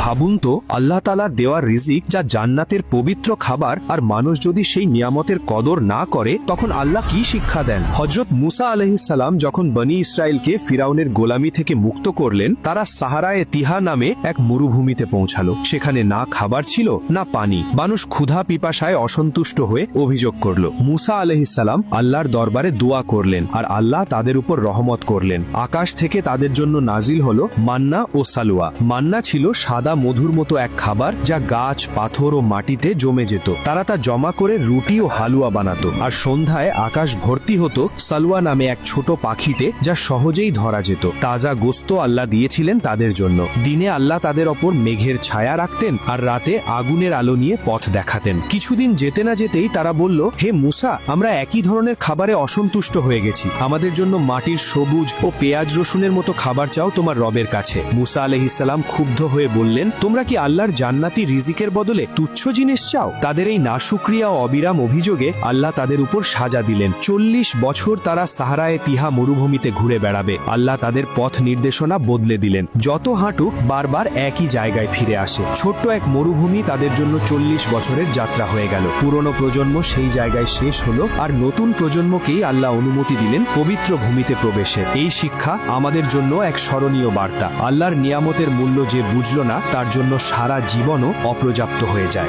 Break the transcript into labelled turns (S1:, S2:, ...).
S1: ভাবুন তো, আল্লাহ তাআলার দেওয়া রিজিক যা জান্নাতের পবিত্র খাবার, আর মানুষ যদি সেই নিয়ামতের কদর না করে তখন আল্লাহ কি শিক্ষা দেন। হযরত মুসা আলাইহিস সালাম যখন বনি ইসরায়েলকে ফিরাউনের গোলামি থেকে মুক্ত করলেন, তারা সাহারায়ে তিহা নামে এক মরুভূমিতে পৌঁছালো। সেখানে না খাবার ছিল না পানি। মানুষ ক্ষুধা পিপাসায় অসন্তুষ্ট হয়ে অভিযোগ করল। মুসা আলাইহিস সালাম আল্লাহর দরবারে দোয়া করলেন, আর আল্লাহ তাদের উপর রহমত করলেন। আকাশ থেকে তাদের জন্য নাজিল হলো মান্না ও সালওয়া। মান্না ছিল সাদা মধুর মতো এক খাবার, যা গাছ, পাথর ও মাটিতে জমে যেত। তারা তা জমা করে রুটি ও হালুয়া বানাতো। আর সন্ধ্যায় আকাশ ভর্তি হতো সালওয়া নামে এক ছোট পাখিতে, যা সহজেই ধরা যেত। তাজা গোস্ত আল্লাহ দিয়েছিলেন তাদের জন্য। দিনে আল্লাহ তাদের ওপর মেঘের ছায়া রাখতেন, আর রাতে আগুনের আলো নিয়ে পথ দেখাতেন। কিছুদিন যেতে না যেতেই তারা বলল, হে মুসা, আমরা একই ধরনের খাবারে অসন্তুষ্ট হয়ে গেছি। আমাদের জন্য মাটির সবুজ ও পেঁয়াজ রসুনের মতো খাবার চাও তোমার রবের কাছে। মুসা আলাইহিস সালাম ক্ষুব্ধ হয়ে বললেন, তোমরা কি আল্লাহর জান্নাতি রিজিকের বদলে তুচ্ছ জিনিস চাও? তাদের এই নাশুকরিয়া ও অবিরাম অভিযোগে আল্লাহ তাদের উপর সাজা দিলেন। 40 বছর তারা সাহারায়ে তিহা মরুভূমিতে ঘুরে বেড়াবে। আল্লাহ তাদের পথ নির্দেশনা বদলে দিলেন। যত হাঁটুক বারবার একই জায়গায় ফিরে আসে। ছোট্ট এক মরুভূমি তাদের জন্য 40 বছরের যাত্রা হয়ে গেল। পুরনো প্রজন্ম সেই জায়গায় শেষ হলো, আর নতুন প্রজন্মকেই আল্লাহ অনুমতি দিলেন পবিত্র ভূমিতে প্রবেশের। এই শিক্ষা আমাদের জন্য এক স্মরণীয় বার্তা। আল্লাহর নিয়ামতের মূল্য যে বুঝল না, তার জন্য সারা জীবনও অপর্যাপ্ত হয়ে যায়।